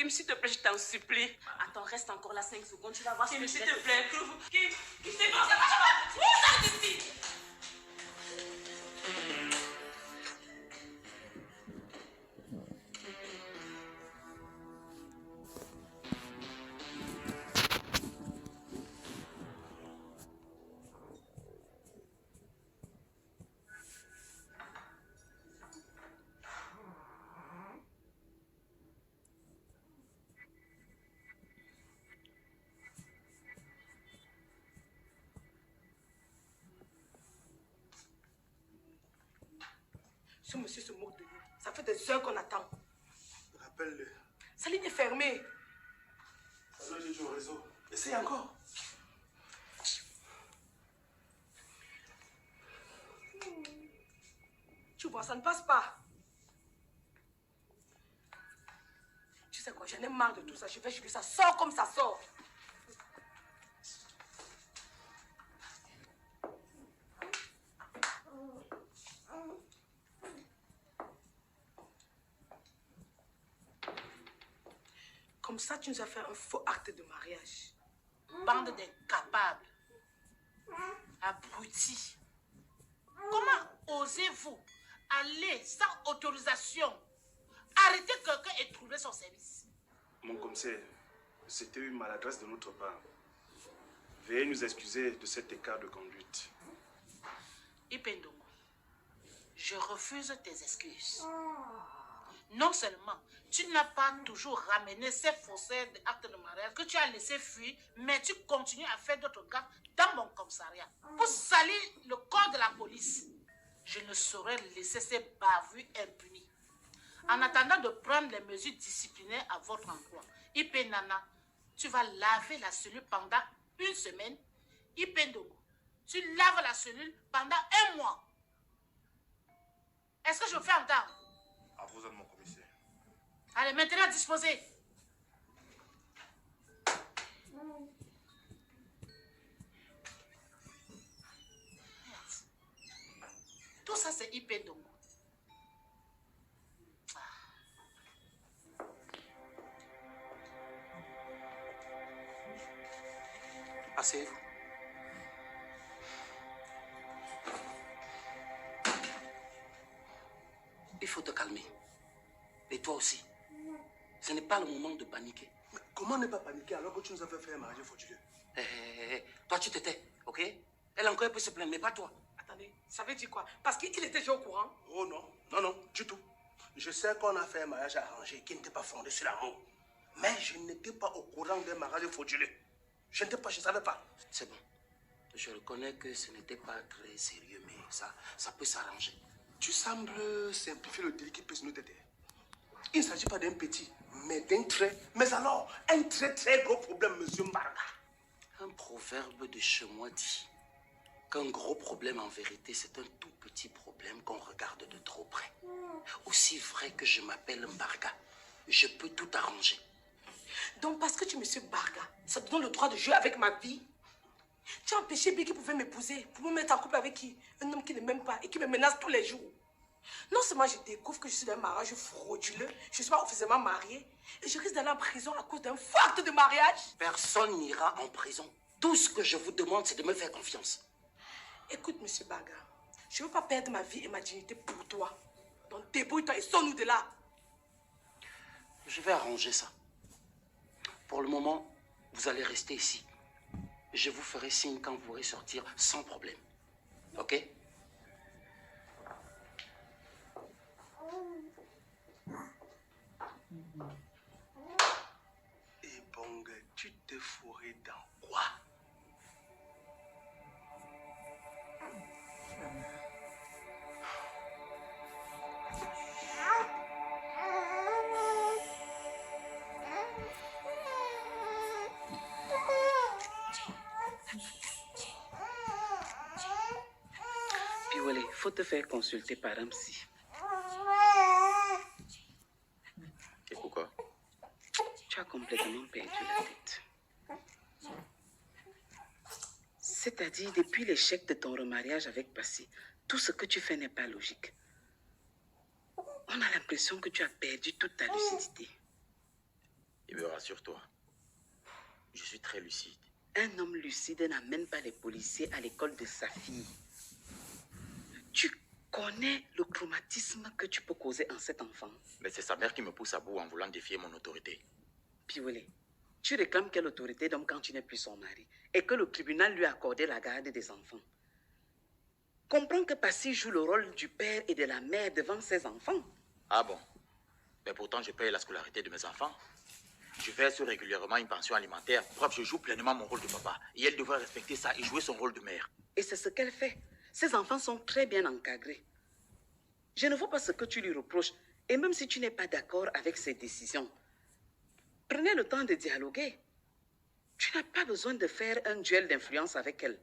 Kim, s'il te plaît, je t'en supplie. Attends, reste encore là 5 secondes, tu vas voir ce Kim, que je s'il vais te plaît. Kim, c'est bon, c'est bon. Sors d'ici. Ce monsieur se moque de nous. Ça fait des heures qu'on attend. Rappelle-le. Sa ligne est fermée. Ça doit être au réseau. Essaye encore. Tu vois, ça ne passe pas. Tu sais quoi, j'en ai marre de tout ça. Je vais juger ça sort comme ça sort. Comme ça, tu nous as fait un faux acte de mariage. Bande d'incapables. Abrutis. Comment osez-vous aller sans autorisation arrêter quelqu'un et trouver son service? Mon commissaire, c'était une maladresse de notre part. Veuillez nous excuser de cet écart de conduite. Ipendongo, je refuse tes excuses. Non seulement tu n'as pas toujours ramené ces faussaires d'actes de mariage que tu as laissé fuir, mais tu continues à faire d'autres gaffes dans mon commissariat pour salir le corps de la police. Je ne saurais laisser ces bavures impunies. En attendant de prendre les mesures disciplinaires à votre emploi, Ipenana, tu vas laver la cellule pendant 1 semaine. Ipendongo, tu laves la cellule pendant 1 mois. Est-ce que je me fais entendre? À vous, mon commissaire. Allez, maintenant disposez. Tout ça, c'est Ipendongo. Asseyez-vous. Il faut te calmer. Et toi aussi. Ce n'est pas le moment de paniquer. Mais comment ne pas paniquer alors que tu nous as fait un mariage frauduleux? Toi, tu t'étais, ok? Elle encore peut se plaindre, mais pas toi. Attendez, ça veut dire quoi? Parce qu'il était déjà au courant. Oh non, non, non, du tout. Je sais qu'on a fait un mariage arrangé qui n'était pas fondé sur l'amour. Mais je n'étais pas au courant d'un mariage frauduleux. Je n'étais pas, je ne savais pas. C'est bon. Je reconnais que ce n'était pas très sérieux, mais ça peut s'arranger. Tu sembles simplifier le délit qui peut nous aider. Il ne s'agit pas d'un petit, mais d'un très... Mais alors, un très très gros problème, monsieur Mbarga. Un proverbe de chez moi dit qu'un gros problème en vérité, c'est un tout petit problème qu'on regarde de trop près. Aussi vrai que je m'appelle Mbarga, je peux tout arranger. Donc parce que tu es monsieur Barga, ça te donne le droit de jouer avec ma vie. Tu as empêché Bill qui pouvait m'épouser pour me mettre en couple avec qui? Un homme qui ne m'aime pas et qui me menace tous les jours. Non seulement je découvre que je suis dans un mariage frauduleux, je ne suis pas officiellement mariée et je risque d'aller en prison à cause d'un faux acte de mariage. Personne n'ira en prison. Tout ce que je vous demande, c'est de me faire confiance. Écoute, monsieur Barga, je ne veux pas perdre ma vie et ma dignité pour toi. Donc débrouille-toi et sors-nous de là. Je vais arranger ça. Pour le moment, vous allez rester ici. Je vous ferai signe quand vous pourrez sortir sans problème. Ok? Et Bong, tu t'es fourré dans quoi? Piwale, il faut te faire consulter par un psy. Et pourquoi? Tu as complètement perdu la tête. C'est-à-dire, depuis l'échec de ton remariage avec Passy, tout ce que tu fais n'est pas logique. On a l'impression que tu as perdu toute ta lucidité. rassure-toi. Je suis très lucide. Un homme lucide n'amène pas les policiers à l'école de sa fille. Tu connais le traumatisme que tu peux causer en cet enfant. Mais c'est sa mère qui me pousse à bout en voulant défier mon autorité. Piwele, tu réclames quelle autorité d'homme quand tu n'es plus son mari et que le tribunal lui a accordé la garde des enfants. Comprends que Passy joue le rôle du père et de la mère devant ses enfants. Ah bon? Mais pourtant, je paye la scolarité de mes enfants. Je verse régulièrement une pension alimentaire. Bref, je joue pleinement mon rôle de papa. Et elle devrait respecter ça et jouer son rôle de mère. Et c'est ce qu'elle fait. Ses enfants sont très bien encadrés. Je ne vois pas ce que tu lui reproches. Et même si tu n'es pas d'accord avec ses décisions, prenez le temps de dialoguer. Tu n'as pas besoin de faire un duel d'influence avec elle.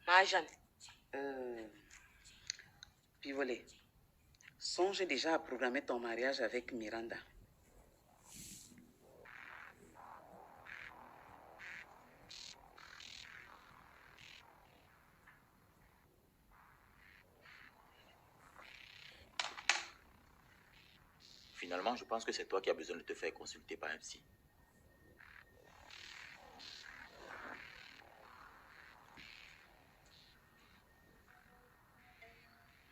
Marie-Jeanne. Pivolé, songe déjà à programmer ton mariage avec Miranda. Finalement, je pense que c'est toi qui as besoin de te faire consulter par un psy.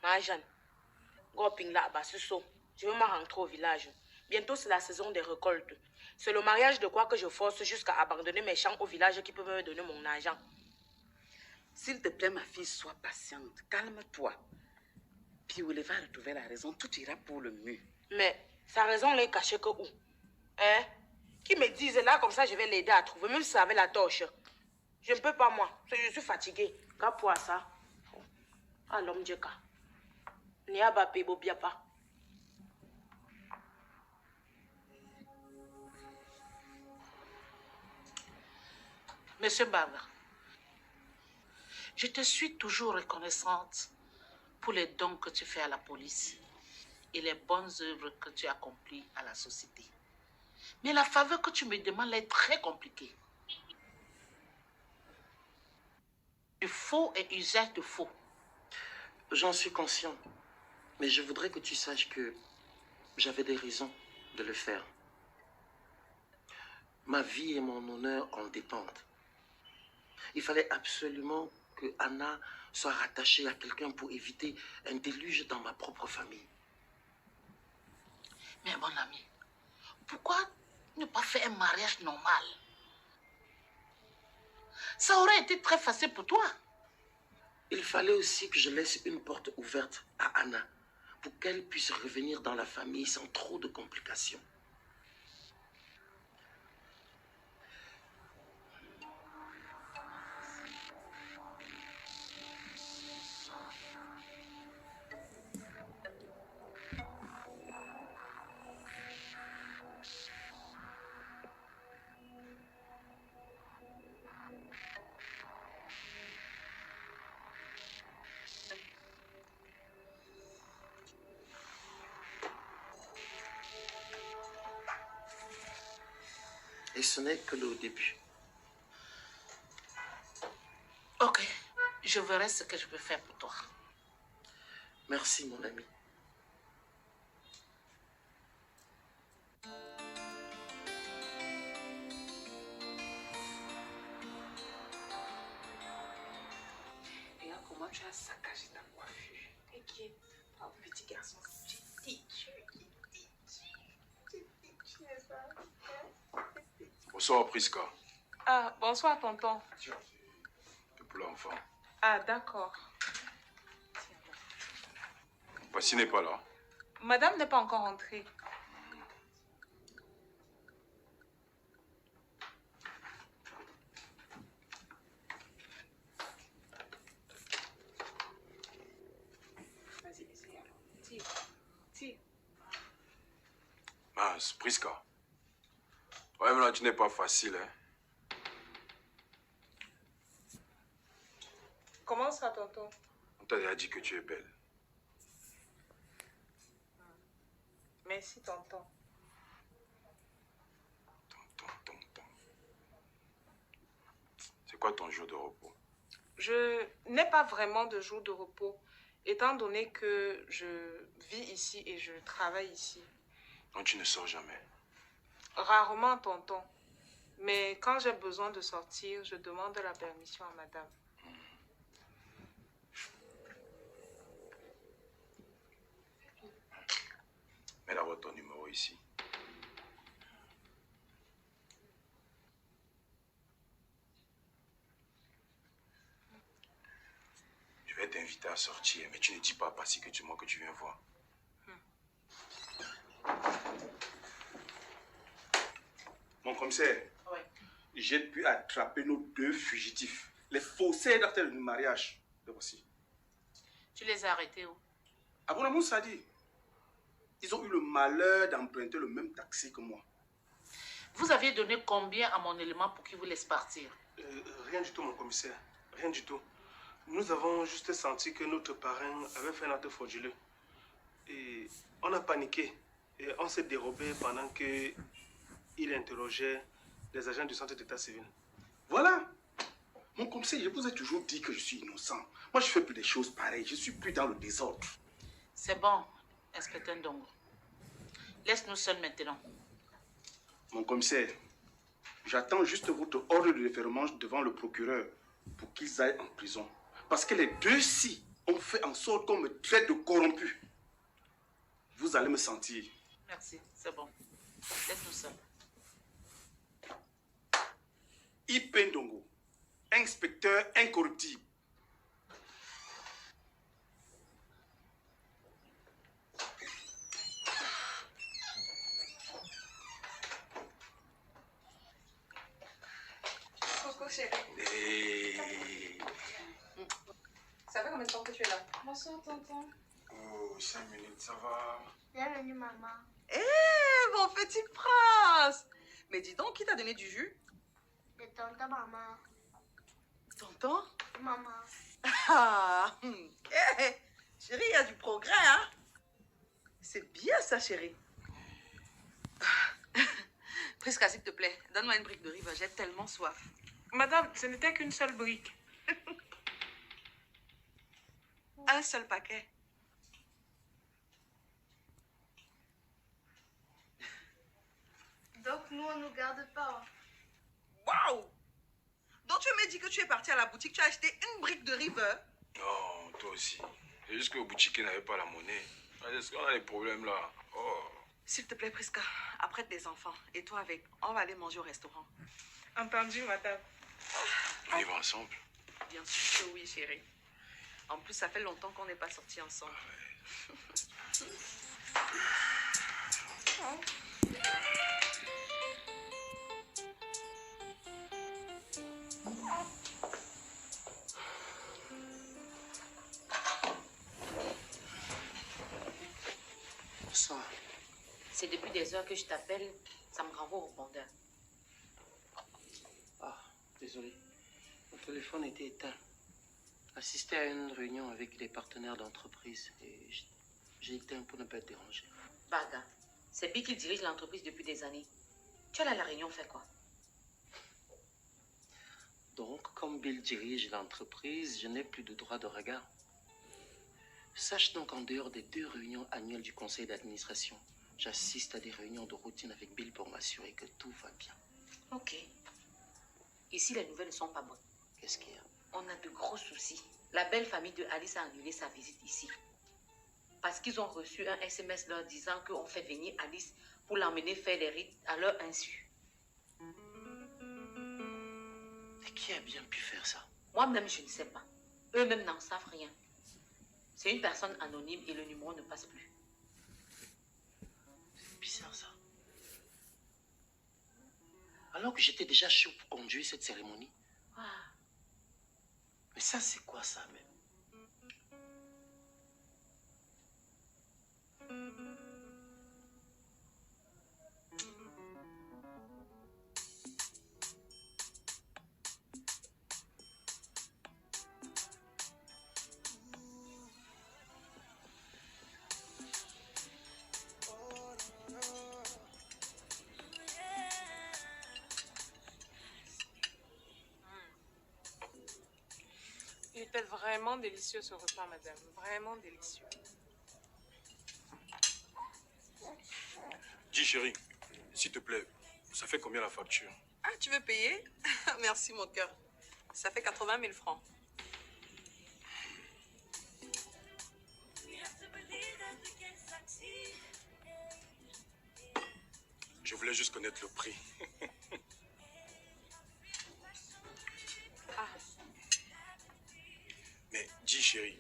Marie-Jeanne. Goping là, bas, je veux me rentrer au village. Bientôt, c'est la saison des récoltes. C'est le mariage de quoi que je force jusqu'à abandonner mes champs au village qui peuvent me donner mon argent. S'il te plaît, ma fille, sois patiente. Calme-toi. Puis Oule va retrouver la raison. Tout ira pour le mieux. Mais sa raison n'est cachée que où? Hein? Qui me disent là, comme ça, je vais l'aider à trouver, même si c'est avec la torche. Je ne peux pas, moi. Je suis fatiguée. Qu'à pour ça? Ah, l'homme Djeka. Niaba Pebo Biapa. Monsieur Barga, je te suis toujours reconnaissante pour les dons que tu fais à la police et les bonnes œuvres que tu accomplis à la société. Mais la faveur que tu me demandes est très compliquée. Du faux et usage de faux. J'en suis conscient. Mais je voudrais que tu saches que j'avais des raisons de le faire. Ma vie et mon honneur en dépendent. Il fallait absolument que Anna soit rattachée à quelqu'un pour éviter un déluge dans ma propre famille. Mais mon ami, pourquoi ne pas faire un mariage normal? Ça aurait été très facile pour toi. Il fallait aussi que je laisse une porte ouverte à Anna pour qu'elle puisse revenir dans la famille sans trop de complications. Et ce n'est que le début. Ok, je verrai ce que je peux faire pour toi. Merci, mon ami. Regarde comment tu as saccagé ta coiffure. T'inquiète, oh, petit garçon, tu es têtu, n'est-ce pas? Bonsoir, Priska. Ah, bonsoir, tonton. C'est pour l'enfant. Ah, d'accord. Passy n'est pas là. Madame n'est pas encore entrée. Vas-y, essaye alors. Tire, tire. Mince, Priska. Ouais, mais là, tu n'es pas facile, hein. Comment ça, tonton? On t'a déjà dit que tu es belle. Merci, tonton. Tonton. C'est quoi ton jour de repos? Je n'ai pas vraiment de jour de repos, étant donné que je vis ici et je travaille ici. Donc tu ne sors jamais? Rarement, tonton. Mais quand j'ai besoin de sortir, je demande la permission à madame. Mets d'abord ton numéro ici. Je vais t'inviter à sortir, mais tu ne dis pas à Passy que tu que tu viens voir. Mon commissaire, j'ai pu attraper nos 2 fugitifs, les faussaires d'acte de mariage. Le voici. Tu les as arrêtés où? À Bonamou Sadi, ils ont eu le malheur d'emprunter le même taxi que moi. Vous aviez donné combien à mon élément pour qu'il vous laisse partir? Rien du tout, mon commissaire. Rien du tout. Nous avons juste senti que notre parrain avait fait un acte frauduleux. Et on a paniqué. Et on s'est dérobé pendant qu'il interrogeait les agents du centre d'état civil. Voilà. Mon commissaire, je vous ai toujours dit que je suis innocent. Moi, je fais plus des choses pareilles. Je suis plus dans le désordre. C'est bon, inspecteur Ndongo. Laisse-nous seuls maintenant. Mon commissaire, j'attends juste votre ordre de référement devant le procureur pour qu'ils aillent en prison. Parce que les 2-ci ont fait en sorte qu'on me traite de corrompu. Vous allez me sentir. Merci, c'est bon. Laisse-nous seuls. Ipendongo, inspecteur incorruptible. Coucou, chérie. Hey. Ça fait combien de temps que tu es là? Bonsoir, tonton. Oh, 5 minutes, ça va? Bienvenue, maman. Hé, mon petit prince! Mais dis donc, qui t'a donné du jus? De tonton, maman. Tonton? Maman. Ah! Chérie, il y a du progrès, hein? C'est bien ça, chérie. Prisca, s'il te plaît, donne-moi une brique de riz, j'ai tellement soif. Madame, ce n'était qu'une seule brique. Un seul paquet. Donc, nous, on ne nous garde pas. Waouh! Donc tu me dis que tu es parti à la boutique, tu as acheté une brique de river. Non, toi aussi. C'est juste que le boutiquier n'avait pas la monnaie. Est-ce qu'on a des problèmes là? Oh. S'il te plaît, Prisca, apprête les enfants. Et toi avec, on va aller manger au restaurant. Entendu, madame. On y va ensemble. Bien sûr que oui, chérie. En plus, ça fait longtemps qu'on n'est pas sortis ensemble. Bonsoir. C'est depuis des heures que je t'appelle, ça me renvoie au répondeur. Ah, désolé. Mon téléphone était éteint. Assisté à une réunion avec des partenaires d'entreprise et j'ai éteint pour ne pas être dérangé. Baga, c'est Bill qui dirige l'entreprise depuis des années. Tu allais à la réunion faire quoi? Donc, comme Bill dirige l'entreprise, je n'ai plus de droit de regard. Sache donc qu'en dehors des 2 réunions annuelles du conseil d'administration, j'assiste à des réunions de routine avec Bill pour m'assurer que tout va bien. Ok. Ici, les nouvelles ne sont pas bonnes. Qu'est-ce qu'il y a? On a de gros soucis. La belle famille de Alice a annulé sa visite ici. Parce qu'ils ont reçu un SMS leur disant qu'on fait venir Alice pour l'emmener faire les rites à leur insu. Et qui a bien pu faire ça? Moi-même, je ne sais pas. Eux-mêmes n'en savent rien. C'est une personne anonyme et le numéro ne passe plus. C'est bizarre ça. Alors que j'étais déjà chaud pour conduire cette cérémonie. Ah. Mais ça, c'est quoi ça même? C'était vraiment délicieux ce repas, madame. Vraiment délicieux. Dis chérie, s'il te plaît, ça fait combien la facture? Ah, tu veux payer? Merci, mon cœur. Ça fait 80 000 francs. Je voulais juste connaître le prix. Ah, Mais dis chérie,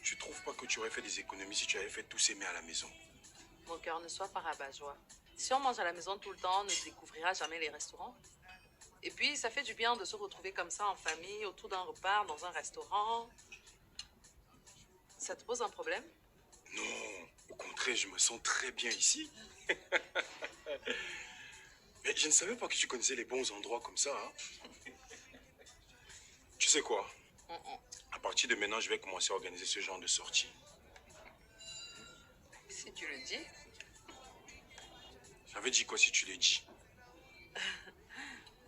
tu trouves pas que tu aurais fait des économies si tu avais fait tous ces mets à la maison? Mon cœur, ne sois pas rabat-joie. Si on mange à la maison tout le temps, on ne découvrira jamais les restaurants. Et puis, ça fait du bien de se retrouver comme ça en famille, autour d'un repas, dans un restaurant. Ça te pose un problème? Non, au contraire, je me sens très bien ici. Mais je ne savais pas que tu connaissais les bons endroits comme ça. Hein? Tu sais quoi? À partir de maintenant, je vais commencer à organiser ce genre de sortie. Si tu le dis. J'avais dit quoi si tu l'as dit?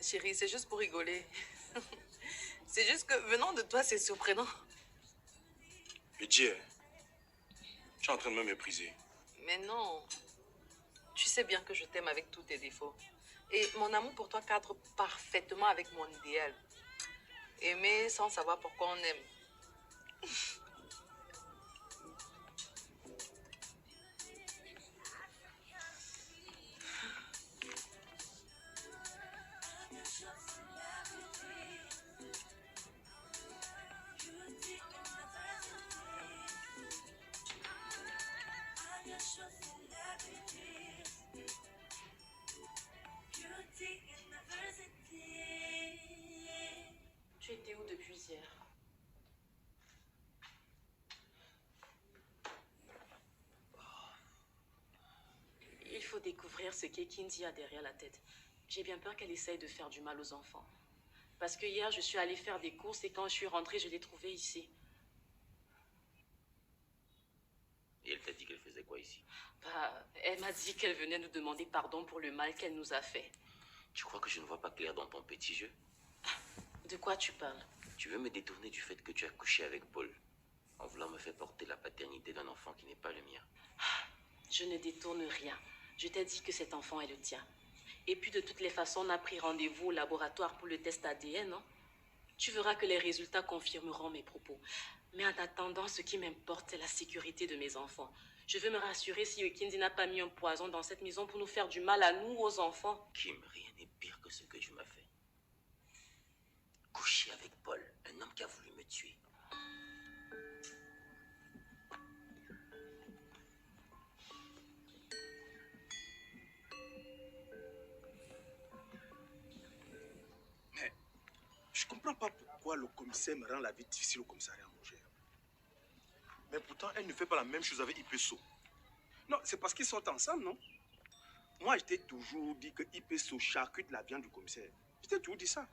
Chérie, c'est juste pour rigoler. C'est juste que venant de toi, c'est surprenant. Mais dis, tu es en train de me mépriser. Mais non. Tu sais bien que je t'aime avec tous tes défauts. Et mon amour pour toi cadre parfaitement avec mon idéal. Aimer sans savoir pourquoi on aime. Tu étais où depuis hier? Il faut découvrir ce qu'est Kindy a derrière la tête. J'ai bien peur qu'elle essaye de faire du mal aux enfants. Parce que hier, je suis allée faire des courses et quand je suis rentrée, je l'ai trouvée ici. Et elle t'a dit qu'elle faisait quoi ici? Bah, elle m'a dit qu'elle venait nous demander pardon pour le mal qu'elle nous a fait. Tu crois que je ne vois pas clair dans ton petit jeu? De quoi tu parles? Tu veux me détourner du fait que tu as couché avec Paul en voulant me faire porter la paternité d'un enfant qui n'est pas le mien. Je ne détourne rien. Je t'ai dit que cet enfant est le tien. Et puis de toutes les façons, on a pris rendez-vous au laboratoire pour le test ADN, non? Tu verras que les résultats confirmeront mes propos. Mais en attendant, ce qui m'importe, c'est la sécurité de mes enfants. Je veux me rassurer si Kindy n'a pas mis un poison dans cette maison pour nous faire du mal à nous, aux enfants. Kim, rien n'est pire que ce que tu m'as fait. Coucher avec Paul, un homme qui a voulu me tuer. Mais je comprends pas pourquoi le commissaire me rend la vie difficile au commissariat, mon cher. Mais pourtant, elle ne fait pas la même chose avec Ipeso. Non, c'est parce qu'ils sont ensemble, non? Moi, je t'ai toujours dit que Ipeso charcute la viande du commissaire. Je t'ai toujours dit ça.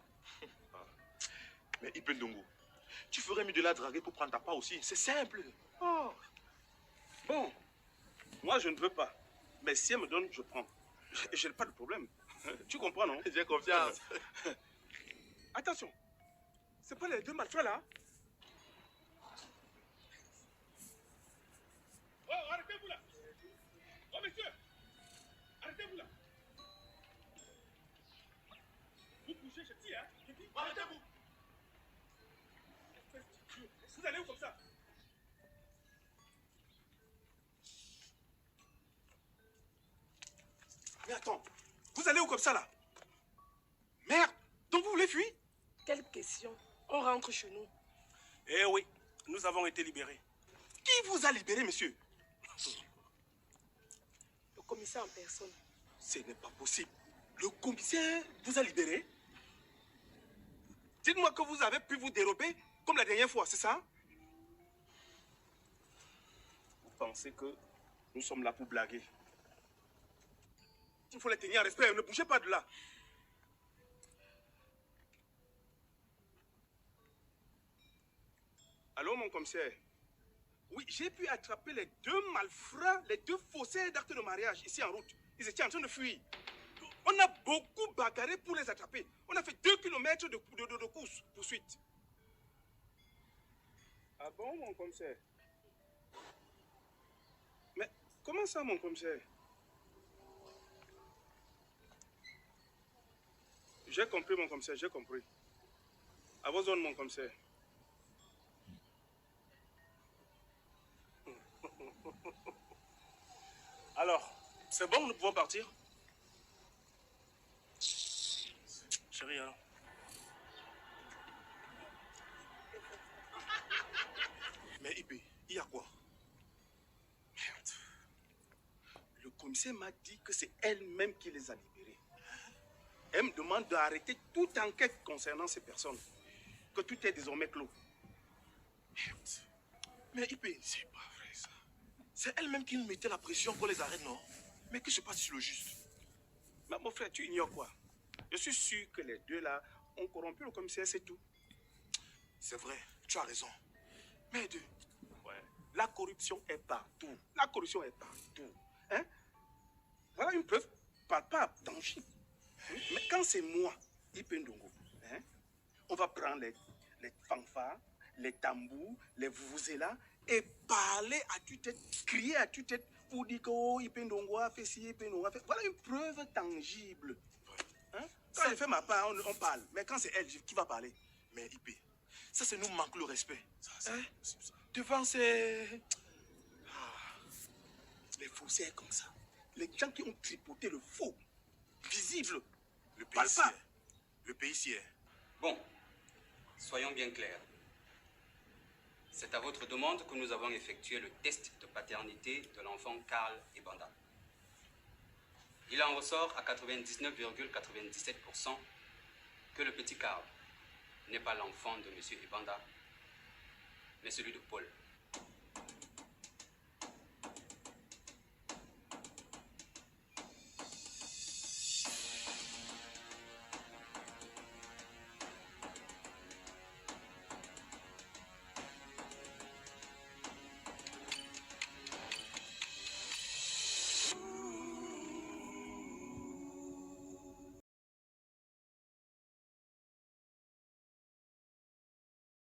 Mais Ipendongo, tu ferais mieux de la draguer pour prendre ta part aussi. C'est simple. Oh. Bon, moi, je ne veux pas. Mais si elle me donne, je prends. Je n'ai pas de problème. Tu comprends, non? J'ai confiance. Attention, c'est pas les deux malfrats là? Oh, arrêtez-vous là! Oh, monsieur! Arrêtez-vous là! Vous bougez, je dis, hein? Je dis, arrêtez-vous! Vous allez où comme ça? Mais attends, vous allez où comme ça là? Merde! Donc vous voulez fuir? Quelle question? On rentre chez nous. Eh oui, nous avons été libérés. Qui vous a libéré, monsieur? Le commissaire en personne. Ce n'est pas possible. Le commissaire vous a libéré? Dites-moi que vous avez pu vous dérober comme la dernière fois, c'est ça? Vous pensez que nous sommes là pour blaguer? Il faut les tenir en respect, ne bougez pas de là. Allô, mon commissaire? Oui, j'ai pu attraper les deux malfrats, les deux faussaires d'actes de mariage ici en route. Ils étaient en train de fuir. On a beaucoup bagarré pour les attraper. On a fait 2 kilomètres de course, poursuite. Ah bon, mon commissaire? Mais comment ça, mon commissaire? J'ai compris, mon commissaire, j'ai compris. À vos ordres, mon commissaire. Alors, c'est bon, nous pouvons partir? Chérie, alors. Mais IP, il y a quoi? Merde. Le commissaire m'a dit que c'est elle-même qui les a libérés. Elle me demande d'arrêter toute enquête concernant ces personnes. Que tout est désormais clos. Merde. Mais IP, c'est pas vrai ça. C'est elle-même qui nous mettait la pression pour les arrêter, non? Mais que se passe sur le juste? Mais mon frère, tu ignores quoi? Je suis sûr que les deux là ont corrompu le commissaire, c'est tout. C'est vrai, tu as raison. Mais deux. Ouais. La corruption est partout. La corruption est partout. Hein? Voilà une preuve palpable, tangible. Mais quand c'est moi, Ipendongo, hein, on va prendre les fanfares, les tambours, les vuvuzelas et parler à tue-tête, crier à tue-tête pour dire que oh, Ipendongo a fait ci, Ipendongo a fait... Voilà une preuve tangible. Hein? Quand je fais ma part, on parle. Mais quand c'est elle qui va parler. Mais IP, ça, c'est nous manque le respect. Ça, hein? Devant ces... Les faussaires comme ça. Les gens qui ont tripoté le faux. Visible. Le pays s'y est. Le pays s'y est. Bon, soyons bien clairs. C'est à votre demande que nous avons effectué le test de paternité de l'enfant Karl Ebanda. Il en ressort à 99,97% que le petit Karl n'est pas l'enfant de M. Ebanda, mais celui de Paul.